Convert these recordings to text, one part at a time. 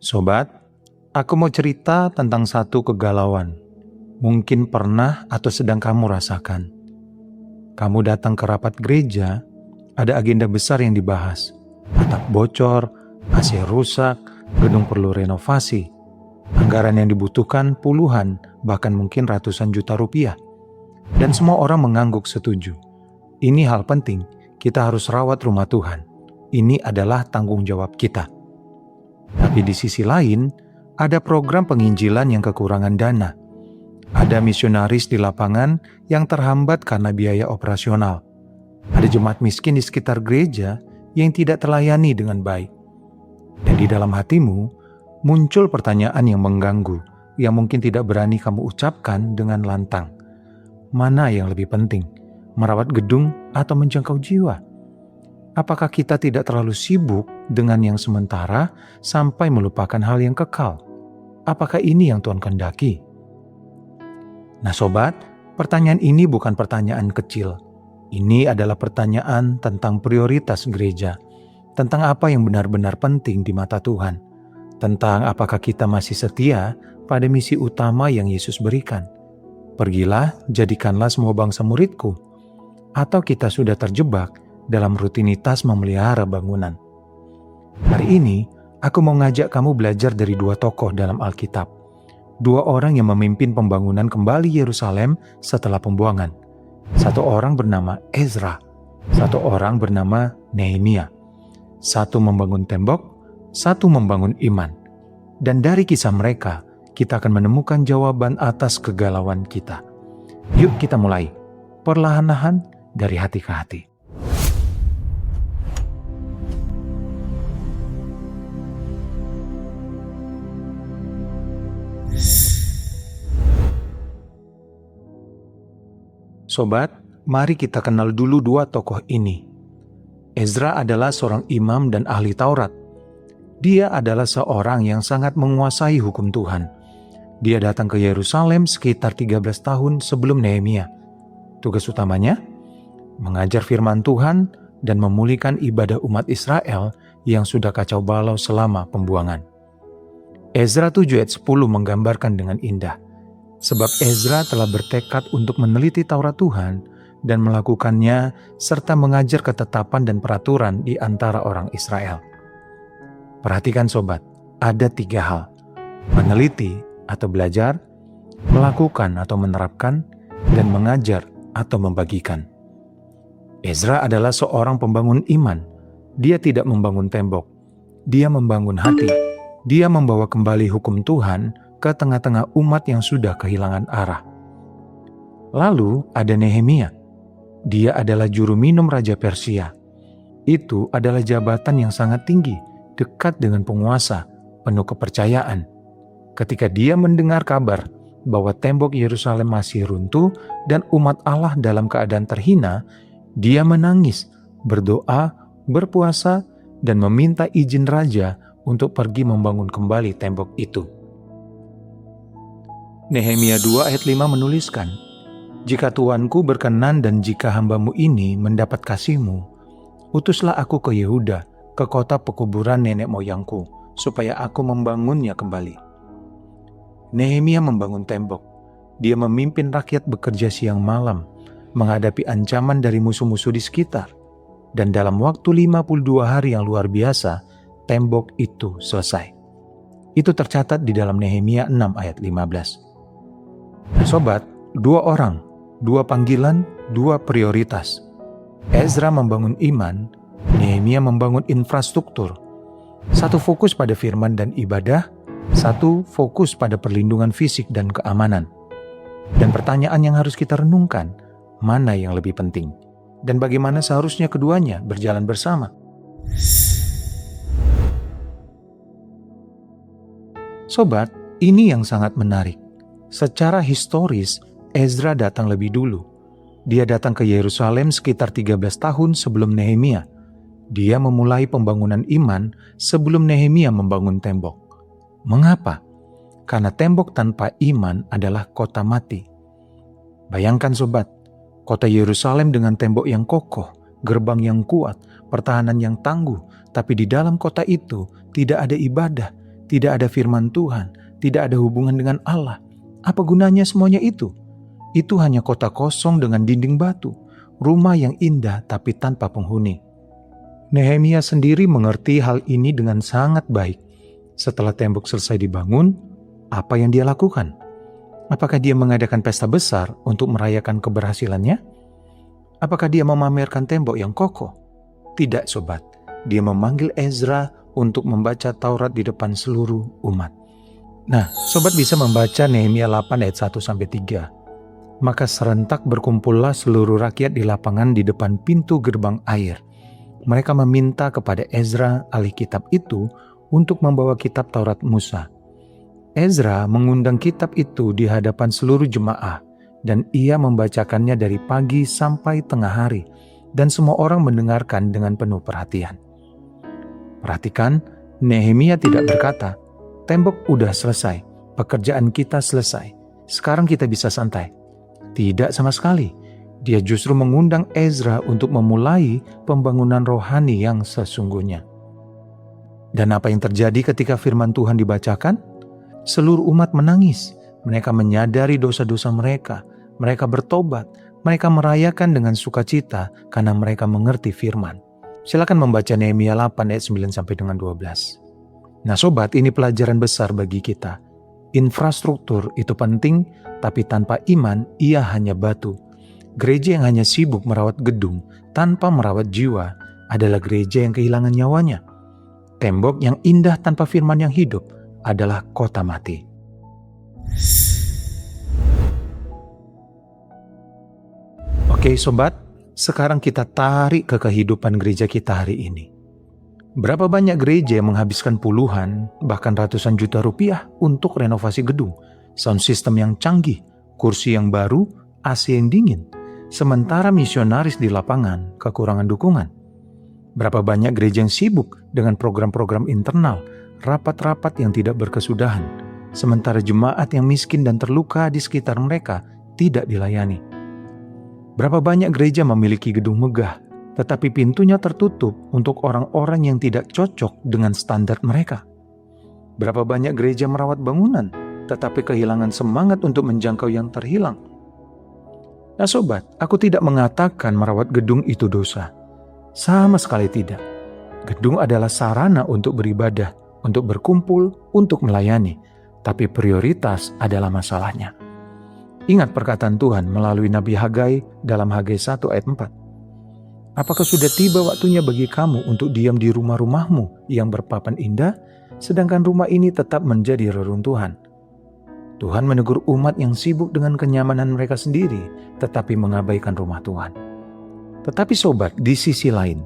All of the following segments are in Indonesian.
Sobat, aku mau cerita tentang satu kegalauan. Mungkin pernah atau sedang kamu rasakan. Kamu datang ke rapat gereja, ada agenda besar yang dibahas. Atap bocor, AC rusak, gedung perlu renovasi. Anggaran yang dibutuhkan puluhan, bahkan mungkin ratusan juta rupiah. Dan semua orang mengangguk setuju. Ini hal penting, kita harus rawat rumah Tuhan. Ini adalah tanggung jawab kita. Tapi di sisi lain, ada program penginjilan yang kekurangan dana. Ada misionaris di lapangan yang terhambat karena biaya operasional. Ada jemaat miskin di sekitar gereja yang tidak terlayani dengan baik. Dan di dalam hatimu, muncul pertanyaan yang mengganggu, yang mungkin tidak berani kamu ucapkan dengan lantang. Mana yang lebih penting, merawat gedung atau menjangkau jiwa? Apakah kita tidak terlalu sibuk dengan yang sementara sampai melupakan hal yang kekal? Apakah ini yang Tuhan kehendaki? Nah sobat, pertanyaan ini bukan pertanyaan kecil. Ini adalah pertanyaan tentang prioritas gereja, tentang apa yang benar-benar penting di mata Tuhan, tentang apakah kita masih setia pada misi utama yang Yesus berikan. Pergilah, jadikanlah semua bangsa muridku. Atau kita sudah terjebak dalam rutinitas memelihara bangunan. Hari ini, aku mau ngajak kamu belajar dari dua tokoh dalam Alkitab. Dua orang yang memimpin pembangunan kembali Yerusalem setelah pembuangan. Satu orang bernama Ezra, satu orang bernama Nehemia. Satu membangun tembok, satu membangun iman. Dan dari kisah mereka, kita akan menemukan jawaban atas kegalauan kita. Yuk kita mulai, perlahan-lahan dari hati ke hati. Sobat, mari kita kenal dulu dua tokoh ini. Ezra adalah seorang imam dan ahli Taurat. Dia adalah seorang yang sangat menguasai hukum Tuhan. Dia datang ke Yerusalem sekitar 13 tahun sebelum Nehemia. Tugas utamanya, mengajar firman Tuhan dan memulihkan ibadah umat Israel yang sudah kacau balau selama pembuangan. Ezra 7 ayat 10 menggambarkan dengan indah. Sebab Ezra telah bertekad untuk meneliti Taurat Tuhan dan melakukannya serta mengajar ketetapan dan peraturan di antara orang Israel. Perhatikan sobat, ada 3 hal. Meneliti atau belajar, melakukan atau menerapkan, dan mengajar atau membagikan. Ezra adalah seorang pembangun iman. Dia tidak membangun tembok. Dia membangun hati. Dia membawa kembali hukum Tuhan ke tengah-tengah umat yang sudah kehilangan arah. Lalu ada Nehemia. Dia adalah juru minum Raja Persia. Itu adalah jabatan yang sangat tinggi, dekat dengan penguasa, penuh kepercayaan. Ketika dia mendengar kabar bahwa tembok Yerusalem masih runtuh dan umat Allah dalam keadaan terhina, dia menangis, berdoa, berpuasa, dan meminta izin raja untuk pergi membangun kembali tembok itu. Nehemia 2 ayat 5 menuliskan, "Jika Tuanku berkenan dan jika hambamu ini mendapat kasih-Mu, utuslah aku ke Yehuda, ke kota pekuburan nenek moyangku, supaya aku membangunnya kembali." Nehemia membangun tembok. Dia memimpin rakyat bekerja siang malam, menghadapi ancaman dari musuh-musuh di sekitar. Dan dalam waktu 52 hari yang luar biasa, tembok itu selesai. Itu tercatat di dalam Nehemia 6 ayat 15. Nah, sobat, 2 orang, 2 panggilan, 2 prioritas. Ezra membangun iman, Nehemia membangun infrastruktur. Satu fokus pada firman dan ibadah, satu fokus pada perlindungan fisik dan keamanan. Dan pertanyaan yang harus kita renungkan, mana yang lebih penting? Dan bagaimana seharusnya keduanya berjalan bersama? Sobat, ini yang sangat menarik. Secara historis, Ezra datang lebih dulu. Dia datang ke Yerusalem sekitar 13 tahun sebelum Nehemia. Dia memulai pembangunan iman sebelum Nehemia membangun tembok. Mengapa? Karena tembok tanpa iman adalah kota mati. Bayangkan sobat, kota Yerusalem dengan tembok yang kokoh, gerbang yang kuat, pertahanan yang tangguh, tapi di dalam kota itu tidak ada ibadah, tidak ada firman Tuhan, tidak ada hubungan dengan Allah. Apa gunanya semuanya itu? Itu hanya kota kosong dengan dinding batu, rumah yang indah tapi tanpa penghuni. Nehemia sendiri mengerti hal ini dengan sangat baik. Setelah tembok selesai dibangun, apa yang dia lakukan? Apakah dia mengadakan pesta besar untuk merayakan keberhasilannya? Apakah dia memamerkan tembok yang kokoh? Tidak, sobat. Dia memanggil Ezra untuk membaca Taurat di depan seluruh umat. Nah, sobat bisa membaca Nehemia 8 ayat 1-3. Maka serentak berkumpullah seluruh rakyat di lapangan di depan pintu gerbang air. Mereka meminta kepada Ezra, ahli kitab itu, untuk membawa kitab Taurat Musa. Ezra mengundang kitab itu di hadapan seluruh jemaah, dan ia membacakannya dari pagi sampai tengah hari, dan semua orang mendengarkan dengan penuh perhatian. Perhatikan, Nehemia tidak berkata, "Tembok udah selesai, pekerjaan kita selesai, sekarang kita bisa santai." Tidak sama sekali. Dia justru mengundang Ezra untuk memulai pembangunan rohani yang sesungguhnya. Dan apa yang terjadi ketika firman Tuhan dibacakan? Seluruh umat menangis. Mereka menyadari dosa-dosa mereka. Mereka bertobat. Mereka merayakan dengan sukacita karena mereka mengerti firman. Silakan membaca Nehemia 8 ayat 9-12. Nah sobat, ini pelajaran besar bagi kita. Infrastruktur itu penting, tapi tanpa iman ia hanya batu. Gereja yang hanya sibuk merawat gedung tanpa merawat jiwa adalah gereja yang kehilangan nyawanya. Tembok yang indah tanpa firman yang hidup adalah kota mati. Oke sobat, sekarang kita tarik ke kehidupan gereja kita hari ini. Berapa banyak gereja yang menghabiskan puluhan, bahkan ratusan juta rupiah untuk renovasi gedung, sound system yang canggih, kursi yang baru, AC yang dingin, sementara misionaris di lapangan kekurangan dukungan. Berapa banyak gereja yang sibuk dengan program-program internal, rapat-rapat yang tidak berkesudahan, sementara jemaat yang miskin dan terluka di sekitar mereka tidak dilayani. Berapa banyak gereja memiliki gedung megah, tetapi pintunya tertutup untuk orang-orang yang tidak cocok dengan standar mereka. Berapa banyak gereja merawat bangunan, tetapi kehilangan semangat untuk menjangkau yang terhilang. Nah sobat, aku tidak mengatakan merawat gedung itu dosa. Sama sekali tidak. Gedung adalah sarana untuk beribadah, untuk berkumpul, untuk melayani. Tapi prioritas adalah masalahnya. Ingat perkataan Tuhan melalui Nabi Hagai dalam Hagai 1 ayat 4. Apakah sudah tiba waktunya bagi kamu untuk diam di rumah-rumahmu yang berpapan indah, sedangkan rumah ini tetap menjadi reruntuhan? Tuhan menegur umat yang sibuk dengan kenyamanan mereka sendiri, tetapi mengabaikan rumah Tuhan. Tetapi sobat, di sisi lain,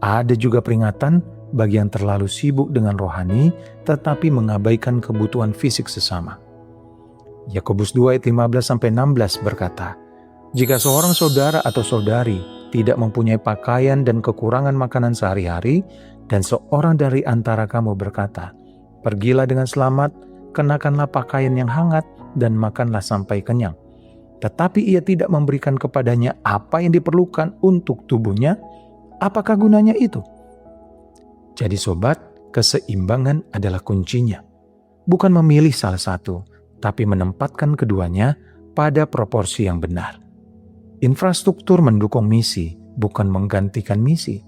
ada juga peringatan bagi yang terlalu sibuk dengan rohani, tetapi mengabaikan kebutuhan fisik sesama. Yakobus 2 ayat 15-16 berkata, "Jika seorang saudara atau saudari tidak mempunyai pakaian dan kekurangan makanan sehari-hari, dan seorang dari antara kamu berkata, 'Pergilah dengan selamat, kenakanlah pakaian yang hangat, dan makanlah sampai kenyang,' tetapi ia tidak memberikan kepadanya apa yang diperlukan untuk tubuhnya, apakah gunanya itu?" Jadi sobat, keseimbangan adalah kuncinya. Bukan memilih salah satu, tapi menempatkan keduanya pada proporsi yang benar. Infrastruktur mendukung misi, bukan menggantikan misi.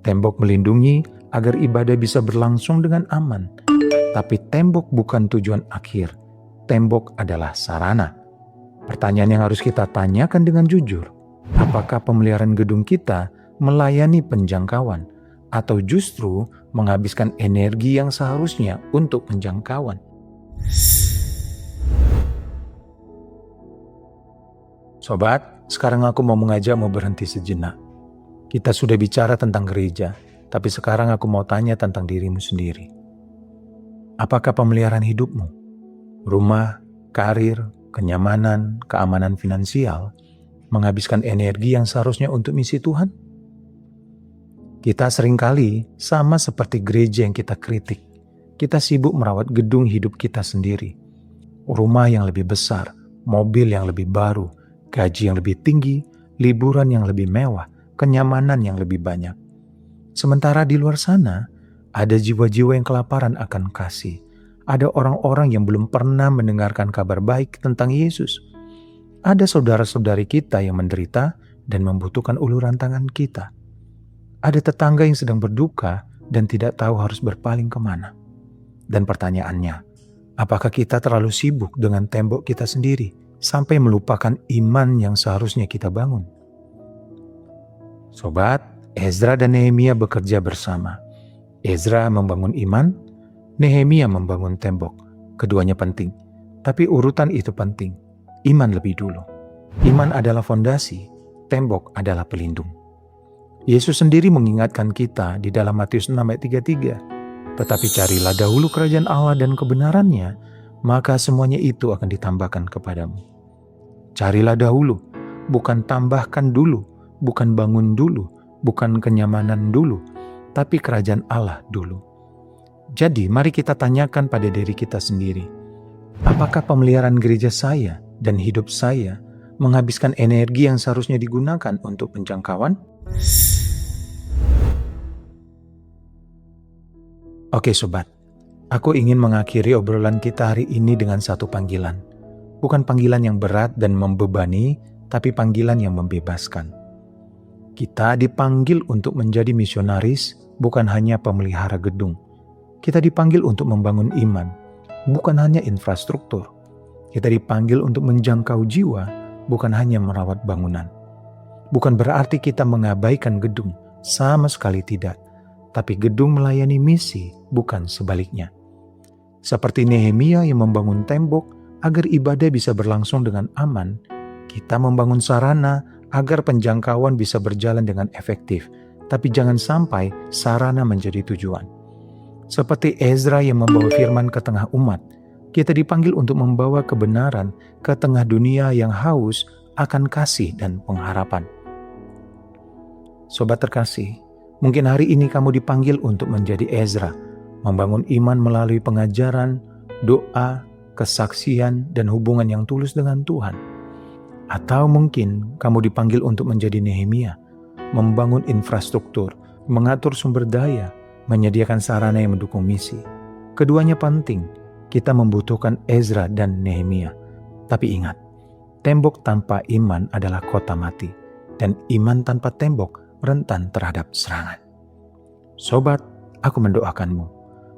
Tembok melindungi agar ibadah bisa berlangsung dengan aman. Tapi tembok bukan tujuan akhir. Tembok adalah sarana. Pertanyaan yang harus kita tanyakan dengan jujur, apakah pemeliharaan gedung kita melayani penjangkauan atau justru menghabiskan energi yang seharusnya untuk penjangkauan? Sobat, sekarang aku mau mengajakmu berhenti sejenak. Kita sudah bicara tentang gereja, tapi sekarang aku mau tanya tentang dirimu sendiri. Apakah pemeliharaan hidupmu, rumah, karir, kenyamanan, keamanan finansial, menghabiskan energi yang seharusnya untuk misi Tuhan? Kita seringkali sama seperti gereja yang kita kritik. Kita sibuk merawat gedung hidup kita sendiri. Rumah yang lebih besar, mobil yang lebih baru, gaji yang lebih tinggi, liburan yang lebih mewah, kenyamanan yang lebih banyak. Sementara di luar sana, ada jiwa-jiwa yang kelaparan akan kasih, Ada orang-orang yang belum pernah mendengarkan kabar baik tentang Yesus. Ada saudara-saudari kita yang menderita dan membutuhkan uluran tangan kita. Ada tetangga yang sedang berduka dan tidak tahu harus berpaling kemana. Dan pertanyaannya, apakah kita terlalu sibuk dengan tembok kita sendiri sampai melupakan iman yang seharusnya kita bangun? Sobat, Ezra dan Nehemia bekerja bersama. Ezra membangun iman, Nehemia membangun tembok. Keduanya penting, tapi urutan itu penting. Iman lebih dulu. Iman adalah fondasi, tembok adalah pelindung. Yesus sendiri mengingatkan kita di dalam Matius 6 ayat 33. Tetapi carilah dahulu kerajaan Allah dan kebenarannya, maka semuanya itu akan ditambahkan kepadamu. Carilah dahulu, bukan tambahkan dulu, bukan bangun dulu, bukan kenyamanan dulu, tapi kerajaan Allah dulu. Jadi mari kita tanyakan pada diri kita sendiri, apakah pemeliharaan gereja saya dan hidup saya menghabiskan energi yang seharusnya digunakan untuk penjangkauan? Oke sobat, aku ingin mengakhiri obrolan kita hari ini dengan satu panggilan. Bukan panggilan yang berat dan membebani, tapi panggilan yang membebaskan. Kita dipanggil untuk menjadi misionaris, bukan hanya pemelihara gedung. Kita dipanggil untuk membangun iman, bukan hanya infrastruktur. Kita dipanggil untuk menjangkau jiwa, bukan hanya merawat bangunan. Bukan berarti kita mengabaikan gedung, sama sekali tidak. Tapi gedung melayani misi, bukan sebaliknya. Seperti Nehemia yang membangun tembok agar ibadah bisa berlangsung dengan aman, kita membangun sarana agar penjangkauan bisa berjalan dengan efektif. Tapi jangan sampai sarana menjadi tujuan. Seperti Ezra yang membawa firman ke tengah umat, kita dipanggil untuk membawa kebenaran ke tengah dunia yang haus akan kasih dan pengharapan. Sobat terkasih, mungkin hari ini kamu dipanggil untuk menjadi Ezra, membangun iman melalui pengajaran, doa, kesaksian, dan hubungan yang tulus dengan Tuhan. Atau mungkin kamu dipanggil untuk menjadi Nehemia, membangun infrastruktur, mengatur sumber daya, menyediakan sarana yang mendukung misi. Keduanya penting, kita membutuhkan Ezra dan Nehemia. Tapi ingat, tembok tanpa iman adalah kota mati, dan iman tanpa tembok rentan terhadap serangan. Sobat, aku mendoakanmu.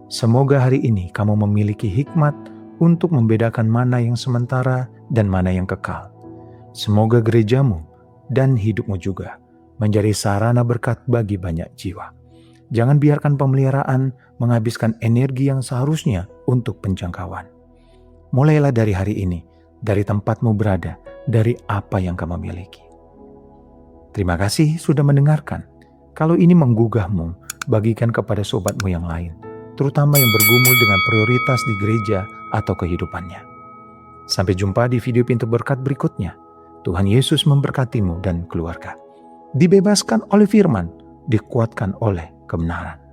Semoga hari ini kamu memiliki hikmat untuk membedakan mana yang sementara dan mana yang kekal. Semoga gerejamu dan hidupmu juga menjadi sarana berkat bagi banyak jiwa. Jangan biarkan pemeliharaan menghabiskan energi yang seharusnya untuk penjangkauan. Mulailah dari hari ini, dari tempatmu berada, dari apa yang kamu miliki. Terima kasih sudah mendengarkan. Kalau ini menggugahmu, bagikan kepada sobatmu yang lain, terutama yang bergumul dengan prioritas di gereja atau kehidupannya. Sampai jumpa di video pintu berkat berikutnya. Tuhan Yesus memberkatimu dan keluarga. Dibebaskan oleh firman, dikuatkan oleh kebenaran.